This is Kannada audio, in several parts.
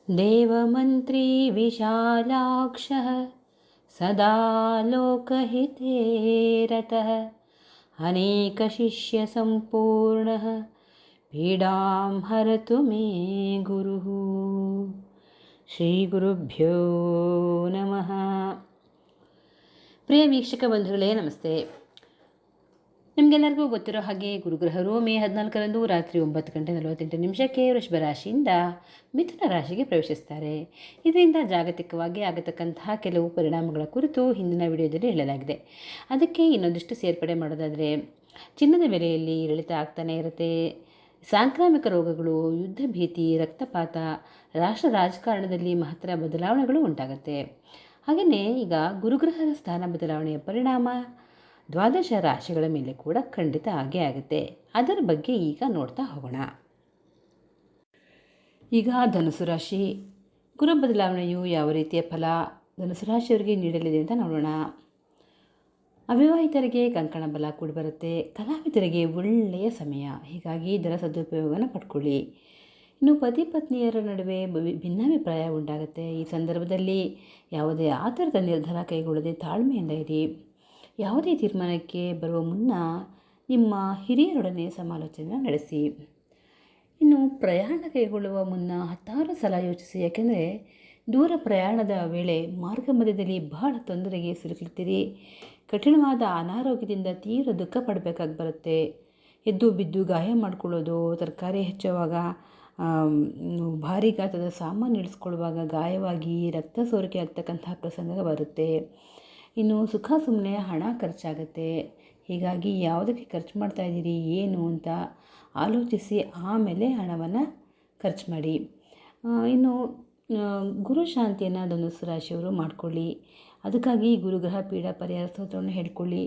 देवमन्त्री विशालाक्षः सदा लोकहिते रतः अनेकशिष्यसम्पूर्णः पीडां हरतु मे गुरुः। ಶ್ರೀಗುರುಭ್ಯೋ ನಮಃ. ಪ್ರಿಯ ವೀಕ್ಷಕ ಬಂಧುಗಳೇ ನಮಸ್ತೆ. ನಿಮಗೆಲ್ಲರಿಗೂ ಗೊತ್ತಿರೋ ಹಾಗೆ ಗುರುಗ್ರಹರು ಮೇ 14ರಂದು ರಾತ್ರಿ 9:48 ವೃಷಭ ರಾಶಿಯಿಂದ ಮಿಥುನ ರಾಶಿಗೆ ಪ್ರವೇಶಿಸ್ತಾರೆ. ಇದರಿಂದ ಜಾಗತಿಕವಾಗಿ ಆಗತಕ್ಕಂತಹ ಕೆಲವು ಪರಿಣಾಮಗಳ ಕುರಿತು ಹಿಂದಿನ ವಿಡಿಯೋದಲ್ಲಿ ಹೇಳಲಾಗಿದೆ. ಅದಕ್ಕೆ ಇನ್ನೊಂದಿಷ್ಟು ಸೇರ್ಪಡೆ ಮಾಡೋದಾದರೆ, ಚಿನ್ನದ ಬೆಲೆಯಲ್ಲಿ ಇಳಿತ ಆಗ್ತಾನೆ ಇರುತ್ತೆ. ಸಾಂಕ್ರಾಮಿಕ ರೋಗಗಳು, ಯುದ್ಧ ಭೀತಿ, ರಕ್ತಪಾತ, ರಾಷ್ಟ್ರ ರಾಜಕಾರಣದಲ್ಲಿ ಮಹತ್ತರ ಬದಲಾವಣೆಗಳು ಉಂಟಾಗುತ್ತೆ. ಹಾಗೆಯೇ ಈಗ ಗುರುಗ್ರಹದ ಸ್ಥಾನ ಬದಲಾವಣೆಯ ಪರಿಣಾಮ 12 ರಾಶಿಗಳ ಮೇಲೆ ಕೂಡ ಖಂಡಿತ ಆಗೇ ಆಗುತ್ತೆ. ಅದರ ಬಗ್ಗೆ ಈಗ ನೋಡ್ತಾ ಹೋಗೋಣ. ಈಗ ಧನುಸು ರಾಶಿ, ಗುರು ಬದಲಾವಣೆಯು ಯಾವ ರೀತಿಯ ಫಲ ಧನುಸು ರಾಶಿಯವರಿಗೆ ನೀಡಲಿದೆ ಅಂತ ನೋಡೋಣ. ಅವಿವಾಹಿತರಿಗೆ ಕಂಕಣ ಬಲ ಕೂಡಿ ಬರುತ್ತೆ. ಕಲಾವಿದರಿಗೆ ಒಳ್ಳೆಯ ಸಮಯ, ಹೀಗಾಗಿ ಇದರ ಸದುಪಯೋಗನ ಪಡ್ಕೊಳ್ಳಿ. ಇನ್ನು ಪತಿ ಪತ್ನಿಯರ ನಡುವೆ ಭಿನ್ನಾಭಿಪ್ರಾಯ ಉಂಟಾಗುತ್ತೆ. ಈ ಸಂದರ್ಭದಲ್ಲಿ ಯಾವುದೇ ಆತರದ ನಿರ್ಧಾರ ಕೈಗೊಳ್ಳದೆ ತಾಳ್ಮೆಯಿಂದ ಇರಿ. ಯಾವುದೇ ತೀರ್ಮಾನಕ್ಕೆ ಬರುವ ಮುನ್ನ ನಿಮ್ಮ ಹಿರಿಯರೊಡನೆ ಸಮಾಲೋಚನೆ ನಡೆಸಿ. ಇನ್ನು ಪ್ರಯಾಣ ಕೈಗೊಳ್ಳುವ ಮುನ್ನ 10 ಸಲ ಯೋಚಿಸಿ. ಯಾಕೆಂದರೆ ದೂರ ಪ್ರಯಾಣದ ವೇಳೆ ಮಾರ್ಗ ಮಧ್ಯದಲ್ಲಿ ಬಹಳ ತೊಂದರೆಗೆ ಸಿಲುಕುತ್ತೀರಿ. ಕಠಿಣವಾದ ಅನಾರೋಗ್ಯದಿಂದ ತೀವ್ರ ದುಃಖ ಪಡಬೇಕಾಗಿ ಬರುತ್ತೆ. ಎದ್ದು ಬಿದ್ದು ಗಾಯ ಮಾಡಿಕೊಳ್ಳೋದು, ತರಕಾರಿ ಹೆಚ್ಚುವಾಗ, ಭಾರಿ ಗಾತ್ರದ ಸಾಮಾನು ಇಳಿಸ್ಕೊಳ್ಳುವಾಗ ಗಾಯವಾಗಿ ರಕ್ತ ಸೋರಿಕೆ ಆಗ್ತಕ್ಕಂತಹ ಪ್ರಸಂಗ ಬರುತ್ತೆ. ಇನ್ನು ಸುಖ ಸುಮ್ಮನೆ ಹಣ ಖರ್ಚಾಗುತ್ತೆ. ಹೀಗಾಗಿ ಯಾವುದಕ್ಕೆ ಖರ್ಚು ಮಾಡ್ತಾ ಇದ್ದೀರಿ ಏನು ಅಂತ ಆಲೋಚಿಸಿ ಆಮೇಲೆ ಹಣವನ್ನು ಖರ್ಚು ಮಾಡಿ. ಇನ್ನು ಗುರು ಶಾಂತಿಯನ್ನು ಧನುಸ್ಸು ರಾಶಿಯವರು ಮಾಡಿಕೊಳ್ಳಿ. ಅದಕ್ಕಾಗಿ ಗುರುಗ್ರಹ ಪೀಡ ಪರಿಹಾರ ಸ್ತೋತ್ರವನ್ನು ಹೇಳ್ಕೊಳ್ಳಿ.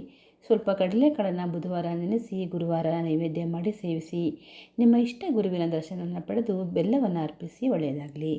ಸ್ವಲ್ಪ ಕಡಲೆಕಾಳನ್ನು ಬುಧವಾರ ನೆನೆಸಿ ಗುರುವಾರ ನೈವೇದ್ಯ ಮಾಡಿ ಸೇವಿಸಿ. ನಿಮ್ಮ ಇಷ್ಟ ಗುರುವಿನ ದರ್ಶನವನ್ನು ಪಡೆದು ಬೆಲ್ಲವನ್ನು ಅರ್ಪಿಸಿ. ಒಳ್ಳೆಯದಾಗಲಿ.